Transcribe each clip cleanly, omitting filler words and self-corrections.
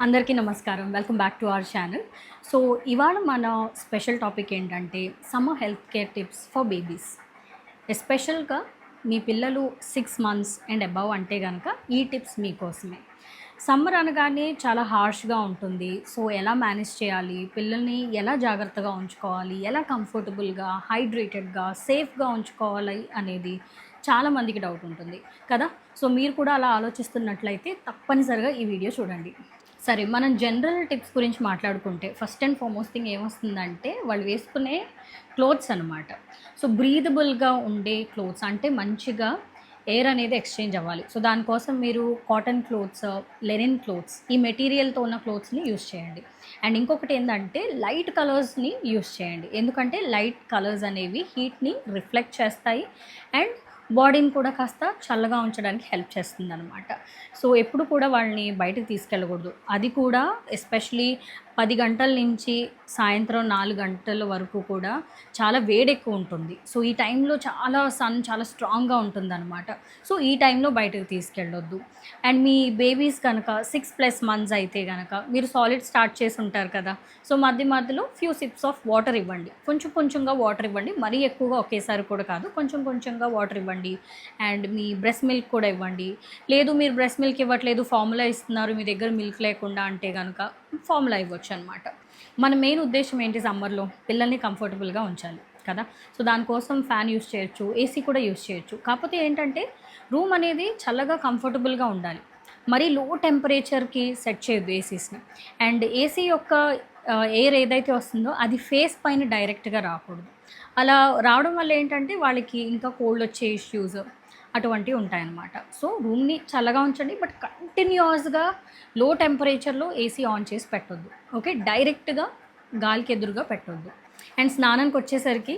అందరికీ నమస్కారం. Welcome back to our channel. So, ఇవాళ మన స్పెషల్ టాపిక్ ఏంటంటే summer health care tips for babies. ఎస్పెషల్‌గా మీ పిల్లలు 6 మంత్స్ అండ్ అబవ్ అంటే గనక ఈ టిప్స్ మీకోసమే. సమ్మర్ అనగానే చాలా హార్ష్‌గా ఉంటుంది. సో, ఎలా మేనేజ్ చేయాలి? పిల్లల్ని ఎలా జాగ్రత్తగా ఉంచుకోవాలి? ఎలా కంఫర్టబుల్‌గా, హైడ్రేటెడ్‌గా, సేఫ్‌గా ఉంచుకోవాలి అనేది చాలా మందికి డౌట్ ఉంటుంది కదా! సో, మీరు కూడా అలా ఆలోచిస్తున్నట్లయితే తప్పనిసరిగా ఈ వీడియో చూడండి. సరే, మనం జనరల్ టిప్స్ గురించి మాట్లాడుకుంటే ఫస్ట్ అండ్ ఫార్మోస్ట్ థింగ్ ఏమొస్తుందంటే వాళ్ళు వేసుకునే క్లోత్స్ అనమాట. సో, బ్రీతబుల్‌గా ఉండే క్లోత్స్ అంటే మంచిగా ఎయిర్ అనేది ఎక్స్చేంజ్ అవ్వాలి. సో, దానికోసం మీరు కాటన్ క్లోత్స్, లెనిన్ క్లోత్స్ ఈ మెటీరియల్‌తో ఉన్న క్లోత్స్‌ని యూజ్ చేయండి. అండ్ ఇంకొకటి ఏందంటే లైట్ కలర్స్‌ని యూజ్ చేయండి. ఎందుకంటే లైట్ కలర్స్ అనేవి హీట్‌ని రిఫ్లెక్ట్ చేస్తాయి అండ్ బాడీని కూడా కాస్త చల్లగా ఉంచడానికి హెల్ప్ చేస్తుందనమాట. సో, ఎప్పుడు కూడా వాళ్ళని బయటకి తీసుకెళ్ళకూడదు. అది కూడా ఎస్పెషలీ 10 గంటల నుంచి సాయంత్రం 4 గంటల వరకు కూడా చాలా వేడెక్కువ ఉంటుంది. సో, ఈ టైంలో సన్ చాలా స్ట్రాంగ్‌గా ఉంటుందనమాట. సో, ఈ టైంలో బయటకి తీసుకెళ్ళొద్దు. అండ్ మీ బేబీస్ కనుక 6+ మంత్స్ అయితే గనక మీరు సాలిడ్ స్టార్ట్ చేసి ఉంటారు కదా! సో, మధ్య మధ్యలో ఫ్యూ సిప్స్ ఆఫ్ వాటర్ ఇవ్వండి. కొంచెం కొంచెంగా వాటర్ ఇవ్వండి. మరీ ఎక్కువగా ఒకేసారి కూడా కాదు. కొంచెం కొంచెంగా వాటర్ ఇవ్వండి. అండ్ మీ బ్రెస్ట్ మిల్క్ కూడా ఇవ్వండి. లేదు మీరు బ్రెస్ట్ మిల్క్ ఇవ్వట్లేదు, ఫార్ములా ఇస్తున్నారు, మీ దగ్గర మిల్క్ లేకుండా అంటే గనక ఫార్ములా ఇవ్వొచ్చనమాట. మన మెయిన్ ఉద్దేశ్యం ఏంటి సమ్మర్‌లో? పిల్లల్ని కంఫర్టబుల్‌గా ఉంచాలి కదా! సో, దానికోసం ఫ్యాన్ యూజ్ చేయొచ్చు, ఏసీ కూడా యూజ్ చేయొచ్చు. కాకపోతే ఏంటంటే రూమ్ అనేది చల్లగా కంఫర్టబుల్‌గా ఉండాలి. మరీ లో టెంపరేచర్‌కి సెట్ చేయొద్దు ఏసీస్‌ని. అండ్ ఏసీ యొక్క ఎయిర్ ఏదైతే వస్తుందో అది ఫేస్ పైన డైరెక్ట్‌గా రాకూడదు. అలా రావడం వల్ల ఏంటంటే వాళ్ళకి ఇంకా కోల్డ్ వచ్చే ఇష్యూస్ అటువంటివి ఉంటాయన్నమాట. సో, రూమ్‌ని చల్లగా ఉంచండి. బట్ కంటిన్యూయస్‌గా లో టెంపరేచర్‌లో ఏసీ ఆన్ చేసి పెట్టొద్దు. ఓకే. డైరెక్ట్‌గా గాలికి ఎదురుగా పెట్టొద్దు. అండ్ స్నానానికొచ్చేసరికి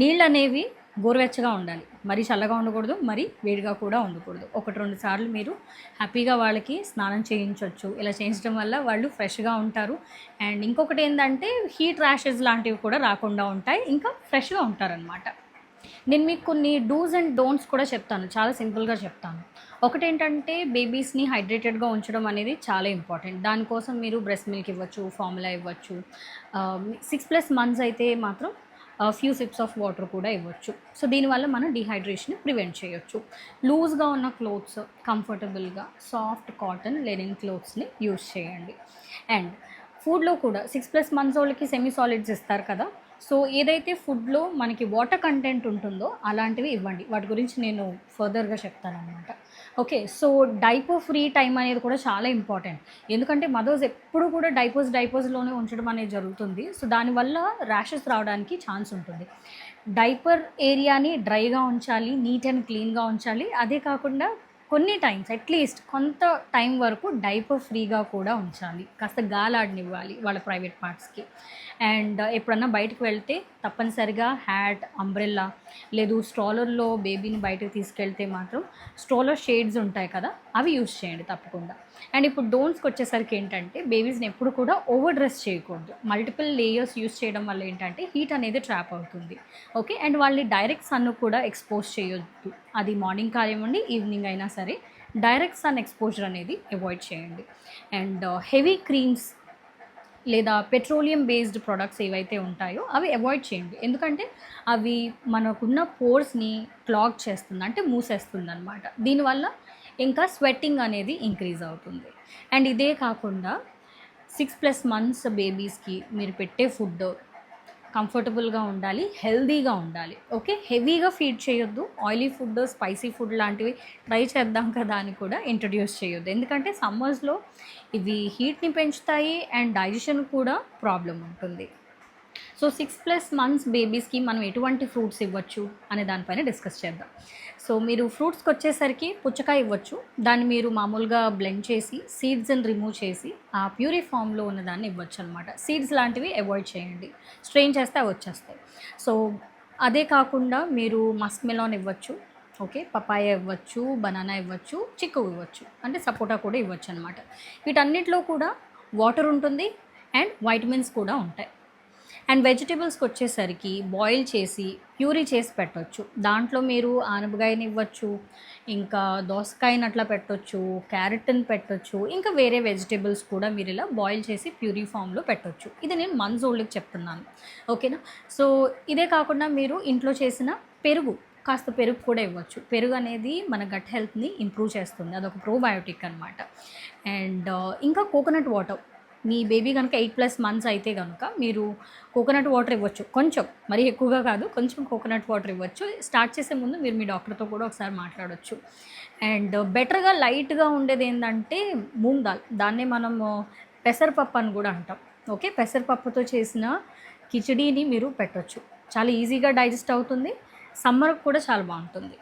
నీళ్ళనేవి గోరువెచ్చగా ఉండాలి. మరీ చల్లగా ఉండకూడదు, మరీ వేడిగా కూడా ఉండకూడదు. 1, 2 సార్లు మీరు హ్యాపీగా వాళ్ళకి స్నానం చేయించొచ్చు. ఇలా చేయించడం వల్ల వాళ్ళు ఫ్రెష్‌గా ఉంటారు. అండ్ ఇంకొకటేందంటే హీట్ ర్యాషెస్ లాంటివి కూడా రాకుండా ఉంటాయి. ఇంకా ఫ్రెష్‌గా ఉంటారనమాట. నేను మీకు కొన్ని డూస్ అండ్ డోంట్స్ కూడా చెప్తాను. చాలా సింపుల్‌గా చెప్తాను. ఒకటేంటంటే బేబీస్‌ని హైడ్రేటెడ్‌గా ఉంచడం అనేది చాలా ఇంపార్టెంట్. దానికోసం మీరు బ్రెస్ట్ మిల్క్ ఇవ్వచ్చు, ఫార్ములా ఇవ్వచ్చు. 6+ మంత్స్ అయితే మాత్రం ఫ్యూ సిప్స్ ఆఫ్ వాటర్ కూడా ఇవ్వచ్చు. సో, దీనివల్ల మనం డీహైడ్రేషన్ ప్రివెంట్ చేయొచ్చు. లూజ్‌గా ఉన్న క్లోత్స్, కంఫర్టబుల్‌గా సాఫ్ట్ కాటన్, లెనిన్ క్లోత్స్‌ని యూజ్ చేయండి. అండ్ ఫుడ్‌లో కూడా 6+ మంత్స్ ఓళ్ళకి సెమీ సాలిడ్స్ ఇస్తారు కదా! సో, ఏదైతే ఫుడ్‌లో మనకి వాటర్ కంటెంట్ ఉంటుందో అలాంటివి ఇవ్వండి. వాటి గురించి నేను ఫర్దర్‌గా చెప్తాననమాట. Okay. So, diaper free time అనేది కూడా చాలా ఇంపార్టెంట్. ఎందుకంటే మదర్స్ ఎప్పుడు కూడా డైపర్స్‌లోనే ఉంచడం అనేది జరుగుతుంది. సో, దానివల్ల ర్యాషెస్ రావడానికి ఛాన్స్ ఉంటుంది. డైపర్ ఏరియాని డ్రైగా ఉంచాలి, నీట్ అండ్ క్లీన్‌గా ఉంచాలి. అదే కాకుండా కొన్ని టైమ్స్ అట్‌లీస్ట్ కొంత టైం వరకు డైపర్ ఫ్రీగా కూడా ఉంచాలి. కాస్త గాలాడనివ్వాలి వాళ్ళ ప్రైవేట్ పార్ట్స్‌కి. అండ్ ఎప్పుడన్నా బయటకు వెళ్తే తప్పనిసరిగా హ్యాట్, అంబ్రెల్లా లేదు స్ట్రోలర్‌లో బేబీని బయటకు తీసుకెళ్తే మాత్రం స్ట్రోలర్ షేడ్స్ ఉంటాయి కదా! అవి యూజ్ చేయండి తప్పకుండా. అండ్ ఇప్పుడు డోంట్స్‌కొచ్చేసరికి ఏంటంటే బేబీస్‌ని ఎప్పుడు కూడా ఓవర్ డ్రెస్ చేయకూడదు. మల్టిపుల్ లేయర్స్ యూజ్ చేయడం వల్ల ఏంటంటే హీట్ అనేది ట్రాప్ అవుతుంది. ఓకే. అండ్ వాళ్ళని డైరెక్ట్ సన్‌కి కూడా ఎక్స్‌పోజ్ చేయొద్దు. అది మార్నింగ్ కానివ్వండి, ఈవినింగ్ అయినా సరే డైరెక్ట్ సన్ ఎక్స్‌పోజర్ అనేది అవాయిడ్ చేయండి. అండ్ హెవీ క్రీమ్స్ లేదా పెట్రోలియం బేస్డ్ ప్రొడక్ట్స్ ఏవైతే ఉంటాయో అవి అవాయిడ్ చేయండి. ఎందుకంటే అవి మనకున్న పోర్స్‌ని క్లాగ్ చేస్తుంది. అంటే మూసేస్తుందనమాట. దీనివల్ల ఇంకా స్వెట్టింగ్ అనేది ఇంక్రీజ్ అవుతుంది. అండ్ ఇదే కాకుండా 6+ మంత్స్ బేబీస్‌కి మీరు పెట్టే ఫుడ్ కంఫర్టబుల్‌గా ఉండాలి, హెల్తీగా ఉండాలి. ఓకే. హెవీగా ఫీడ్ చేయొద్దు. ఆయిలీ ఫుడ్, స్పైసీ ఫుడ్ లాంటివి ట్రై చేద్దాం కదా అని కూడా ఇంట్రొడ్యూస్ చేయొద్దు. ఎందుకంటే సమ్మర్స్‌లో ఇవి హీట్‌ని పెంచుతాయి అండ్ డైజెషన్ కూడా ప్రాబ్లమ్ ఉంటుంది. సో, 6+ మంత్స్ బేబీస్‌కి మనం ఎటువంటి ఫ్రూట్స్ ఇవ్వచ్చు అనే దానిపైన డిస్కస్ చేద్దాం. సో, మీరు ఫ్రూట్స్‌కొచ్చేసరికి పుచ్చకాయ ఇవ్వచ్చు. దాన్ని మీరు మామూలుగా బ్లెండ్ చేసి సీడ్స్‌ని రిమూవ్ చేసి ఆ ప్యూరీ ఫామ్‌లో ఉన్నదాన్ని ఇవ్వచ్చనమాట. సీడ్స్ లాంటివి అవాయిడ్ చేయండి. స్ట్రెయిన్ చేస్తే అవి వచ్చేస్తాయి. సో, అదే కాకుండా మీరు మస్క్ మెలాన్ ఇవ్వచ్చు. ఓకే. పపాయ ఇవ్వచ్చు, బనానా ఇవ్వచ్చు, చిక్కు ఇవ్వచ్చు. అంటే సపోటా కూడా ఇవ్వచ్చనమాట. వీటన్నిటిలో కూడా వాటర్ ఉంటుంది అండ్ వైటమిన్స్ కూడా ఉంటాయి. అండ్ వెజిటేబుల్స్కి వచ్చేసరికి బాయిల్ చేసి ప్యూరీ చేసి పెట్టొచ్చు. దాంట్లో మీరు ఆనపకాయని ఇవ్వచ్చు, ఇంకా దోసకాయని అట్లా పెట్టొచ్చు, క్యారెట్ని పెట్టొచ్చు, ఇంకా వేరే వెజిటేబుల్స్ కూడా మీరు ఇలా బాయిల్ చేసి ప్యూరీ ఫామ్లో పెట్టొచ్చు. ఇది నేను మంత్స్ ఓల్డ్కి చెప్తున్నాను, ఓకేనా. సో ఇదే కాకుండా మీరు ఇంట్లో చేసిన పెరుగు, కాస్త పెరుగు కూడా ఇవ్వచ్చు. పెరుగు అనేది మన గట్ హెల్త్ని ఇంప్రూవ్ చేస్తుంది, అదొక ప్రోబయోటిక్ అనమాట. అండ్ ఇంకా కోకోనట్ వాటర్, మీ బేబీ కనుక 8+ మంత్స్ అయితే కనుక మీరు కోకోనట్ వాటర్ ఇవ్వచ్చు. కొంచెం, మరీ ఎక్కువగా కాదు, కొంచెం కోకోనట్ వాటర్ ఇవ్వచ్చు. స్టార్ట్ చేసే ముందు మీరు మీ డాక్టర్తో కూడా ఒకసారి మాట్లాడవచ్చు. అండ్ బెటర్గా లైట్గా ఉండేది ఏంటంటే మూంగ్ దాల్, దాన్నే మనము పెసరపప్పు అని కూడా అంటాం. ఓకే, పెసరపప్పుతో చేసిన కిచిడీని మీరు పెట్టవచ్చు. చాలా ఈజీగా డైజెస్ట్ అవుతుంది, సమ్మర్కి కూడా చాలా బాగుంటుంది.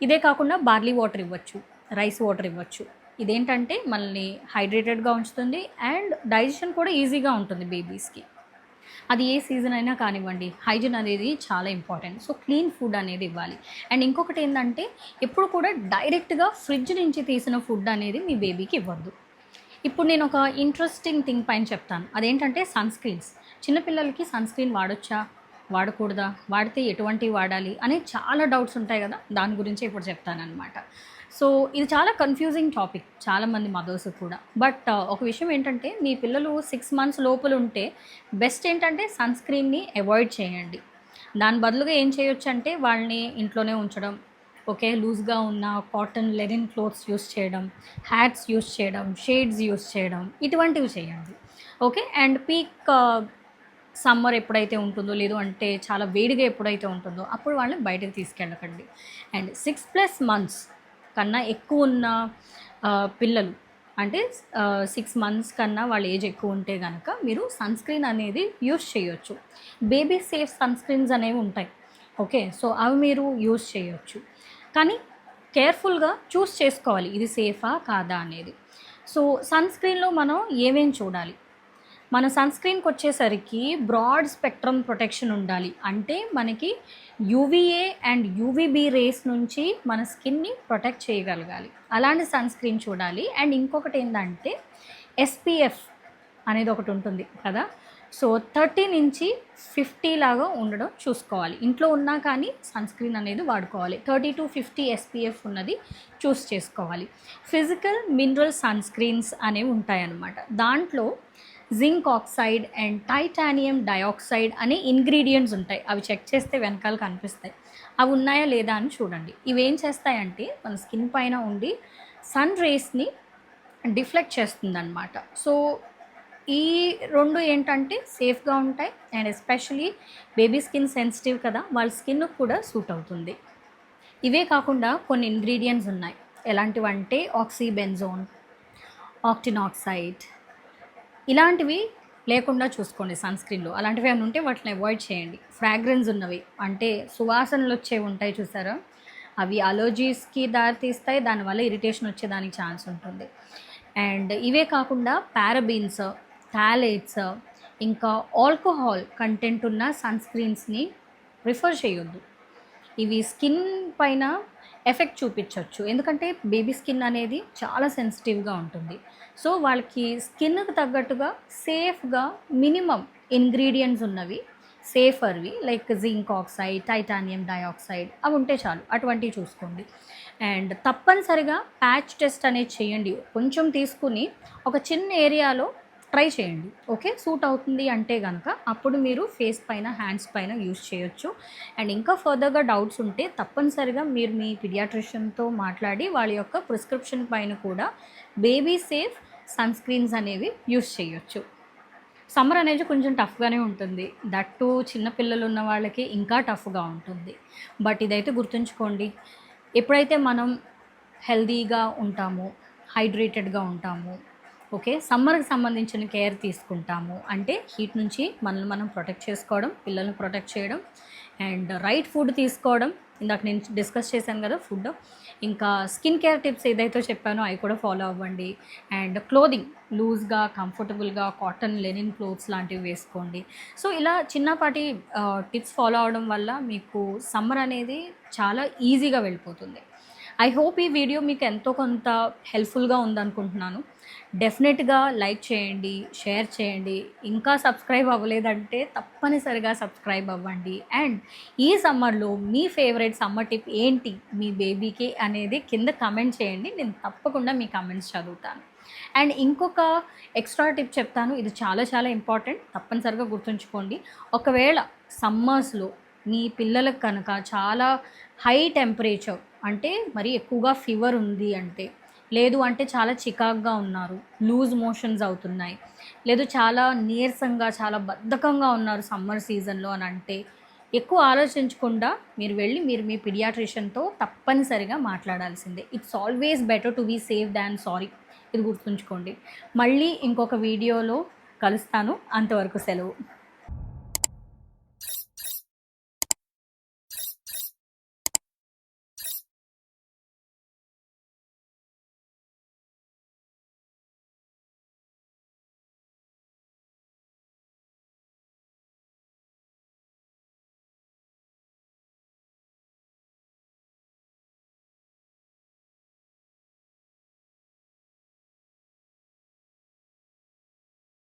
ఇదే కాకుండా బార్లీ వాటర్ ఇవ్వచ్చు, రైస్ వాటర్ ఇవ్వచ్చు. ఇదేంటంటే మనల్ని హైడ్రేటెడ్గా ఉంచుతుంది అండ్ డైజెషన్ కూడా ఈజీగా ఉంటుంది బేబీస్కి. అది ఏ సీజన్ అయినా కానివ్వండి, హైజీన్ అనేది చాలా ఇంపార్టెంట్. సో క్లీన్ ఫుడ్ అనేది ఇవ్వాలి. అండ్ ఇంకొకటి ఏంటంటే ఎప్పుడు కూడా డైరెక్ట్గా ఫ్రిడ్జ్ నుంచి తీసిన ఫుడ్ అనేది మీ బేబీకి ఇవ్వద్దు. ఇప్పుడు నేను ఒక ఇంట్రెస్టింగ్ థింగ్ పైన చెప్తాను, అదేంటంటే సన్ స్క్రీన్స్. చిన్నపిల్లలకి సన్ స్క్రీన్ వాడొచ్చా, వాడకూడదా, వాడితే ఎటువంటివి వాడాలి అనే చాలా డౌట్స్ ఉంటాయి కదా, దాని గురించి ఇప్పుడు చెప్తానన్నమాట. సో ఇది చాలా కన్ఫ్యూజింగ్ టాపిక్ చాలామంది మదర్స్ కూడా. బట్ ఒక విషయం ఏంటంటే మీ పిల్లలు 6 మంత్స్ లోపల ఉంటే బెస్ట్ ఏంటంటే సన్ స్క్రీన్ని అవాయిడ్ చేయండి. దాని బదులుగా ఏం చేయొచ్చు అంటే వాళ్ళని ఇంట్లోనే ఉంచడం, ఓకే, లూజ్గా ఉన్న కాటన్ లెనిన్ క్లోత్స్ యూస్ చేయడం, హ్యాట్స్ యూస్ చేయడం, షేడ్స్ యూస్ చేయడం, ఇటువంటివి చేయండి. ఓకే, అండ్ పీక్ సమ్మర్ ఎప్పుడైతే ఉంటుందో, లేదు అంటే చాలా వేడిగా ఎప్పుడైతే ఉంటుందో అప్పుడు వాళ్ళని బయటకు తీసుకెళ్ళకండి. అండ్ 6+ మంత్స్ కన్నా ఎక్కువ ఉన్న పిల్లలు, అంటే 6 మంత్స్ కన్నా వాళ్ళ ఏజ్ ఎక్కువ ఉంటే కనుక మీరు సన్ స్క్రీన్ అనేది యూస్ చేయొచ్చు. బేబీ సేఫ్ సన్ స్క్రీన్స్ అనేవి ఉంటాయి, ఓకే. సో అవి మీరు యూస్ చేయొచ్చు, కానీ కేర్ఫుల్గా చూస్ చేసుకోవాలి ఇది సేఫా కాదా అనేది. సో సన్ స్క్రీన్లో మనం ఏమేమి చూడాలి, మన సన్ స్క్రీన్కి వచ్చేసరికి బ్రాడ్ స్పెక్ట్రమ్ ప్రొటెక్షన్ ఉండాలి. అంటే మనకి యూవీఏ అండ్ యూవీబీ రేస్ నుంచి మన స్కిన్ని ప్రొటెక్ట్ చేయగలగాలి, అలాంటి సన్ స్క్రీన్ చూడాలి. అండ్ ఇంకొకటి ఏంటంటే ఎస్పీఎఫ్ అనేది ఒకటి ఉంటుంది కదా, సో 30 నుంచి 50 లాగా ఉండడం చూసుకోవాలి. ఇంట్లో ఉన్నా కానీ సన్ స్క్రీన్ అనేది వాడుకోవాలి. 30 to 50 ఎస్పీఎఫ్ ఉన్నది చూస్ చేసుకోవాలి. ఫిజికల్ మినరల్ సన్ స్క్రీన్స్ అనేవి ఉంటాయన్నమాట. దాంట్లో zinc oxide and titanium dioxide అనే ఇంగ్రీడియంట్స్ ఉంటాయి. అవి చెక్ చేస్తే వెనకాల కనిపిస్తాయి. అవి ఉన్నాయా లేదా అని చూడండి. ఇవేం చేస్తాయంటే మన స్కిన్ పైన ఉండి సన్ రేస్ని డిఫ్లెక్ట్ చేస్తుందన్నమాట. సో ఈ రెండు ఏంటంటే సేఫ్గా ఉంటాయి and especially baby skin sensitive కదా, వాళ్ళ స్కిన్ కూడా సూట్ అవుతుంది. ఇవే కాకుండా కొన్ని ఇంగ్రీడియంట్స్ ఉన్నాయి. ఎలాంటివంటే ఆక్సీబెంజోన్, ఆక్టినాక్సైడ్, ఇలాంటివి లేకుండా చూసుకోండి సన్ స్క్రీన్లో. అలాంటివి ఏమైనా ఉంటే వాటిని అవాయిడ్ చేయండి. ఫ్రాగ్రెన్స్ ఉన్నవి, అంటే సువాసనలు వచ్చేవి ఉంటాయి చూసారా, అవి అలర్జీస్కి దారితీస్తాయి, దానివల్ల ఇరిటేషన్ వచ్చేదానికి ఛాన్స్ ఉంటుంది. అండ్ ఇవే కాకుండా పారాబీన్స్, థాలేట్స్, ఇంకా ఆల్కహాల్ కంటెంట్ ఉన్న సన్ స్క్రీన్స్ని ప్రిఫర్ చేయొద్దు. ఇవి స్కిన్ పైన ఎఫెక్ట్ చూపించవచ్చు, ఎందుకంటే బేబీ స్కిన్ అనేది చాలా సెన్సిటివ్గా ఉంటుంది. సో వాళ్ళకి స్కిన్కి తగ్గట్టుగా సేఫ్గా మినిమం ఇంగ్రీడియంట్స్ ఉన్నవి, సేఫర్వి like zinc oxide, titanium dioxide అవి ఉంటే చాలు, అటువంటివి చూసుకోండి. అండ్ తప్పనిసరిగా ప్యాచ్ టెస్ట్ అనేది చేయండి. కొంచెం తీసుకుని ఒక చిన్న ఏరియాలో ట్రై చేయండి, ఓకే. సూట్ అవుతుంది అంటే కనుక అప్పుడు మీరు ఫేస్ పైన, హ్యాండ్స్ పైన యూస్ చేయొచ్చు. అండ్ ఇంకా ఫర్దర్గా డౌట్స్ ఉంటే తప్పనిసరిగా మీరు మీ పీడియాట్రిషియన్తో మాట్లాడి వాళ్ళ యొక్క ప్రిస్క్రిప్షన్ పైన కూడా బేబీ సేఫ్ సన్ స్క్రీన్స్ అనేవి యూస్ చేయొచ్చు. సమ్మర్ అనేది కొంచెం టఫ్గానే ఉంటుంది, దట్టు చిన్నపిల్లలు ఉన్న వాళ్ళకి ఇంకా టఫ్గా ఉంటుంది. బట్ ఇదైతే గుర్తుంచుకోండి, ఎప్పుడైతే మనం హెల్దీగా ఉంటామో, హైడ్రేటెడ్గా ఉంటాము, ఓకే, సమ్మర్కి సంబంధించిన కేర్ తీసుకుంటాము అంటే హీట్ నుంచి మనల్ని మనం ప్రొటెక్ట్ చేసుకోవడం, పిల్లల్ని ప్రొటెక్ట్ చేయడం, అండ్ రైట్ ఫుడ్ తీసుకోవడం. ఇందాక నేను డిస్కస్ చేశాను కదా ఫుడ్. ఇంకా స్కిన్ కేర్ టిప్స్ ఏదైతే చెప్పానో అవి కూడా ఫాలో అవ్వండి. అండ్ క్లోదింగ్ లూజ్గా, కంఫర్టబుల్గా కాటన్ లెనిన్ క్లోత్స్ లాంటివి వేసుకోండి. సో ఇలా చిన్నపాటి టిప్స్ ఫాలో అవడం వల్ల మీకు సమ్మర్ అనేది చాలా ఈజీగా వెళ్ళిపోతుంది. ఐ హోప్ ఈ వీడియో మీకు ఎంతో కొంత హెల్ప్ఫుల్గా ఉందనుకుంటున్నాను. డెఫినెట్గా లైక్ చేయండి, షేర్ చేయండి. ఇంకా సబ్స్క్రైబ్ అవ్వలేదంటే తప్పనిసరిగా సబ్స్క్రైబ్ అవ్వండి. అండ్ ఈ సమ్మర్లో మీ ఫేవరెట్ సమ్మర్ టిప్ ఏంటి మీ బేబీకి అనేది కింద కమెంట్ చేయండి. నేను తప్పకుండా మీ కమెంట్స్ చదువుతాను. అండ్ ఇంకొక ఎక్స్ట్రా టిప్ చెప్తాను. ఇది చాలా చాలా ఇంపార్టెంట్. తప్పనిసరిగా గుర్తుంచుకోండి. ఒకవేళ సమ్మర్స్లో మీ పిల్లలకు కనుక చాలా హై టెంపరేచర్ అంటే మరి ఎక్కువగా ఫీవర్ ఉంది అంటే, లేదు అంటే చాలా చికాకుగా ఉన్నారు, లూజ్ మోషన్స్ అవుతున్నాయి, లేదు చాలా నీరసంగా చాలా బద్ధకంగా ఉన్నారు సమ్మర్ సీజన్లో అని అంటే, ఎక్కువ ఆలోచించకుండా మీరు వెళ్ళి మీ పిడియాట్రిషియన్తో తప్పనిసరిగా మాట్లాడాల్సిందే. It's always better to be safe than sorry. ఇది గుర్తుంచుకోండి. మళ్ళీ ఇంకొక వీడియోలో కలుస్తాను. అంతవరకు సెలవు.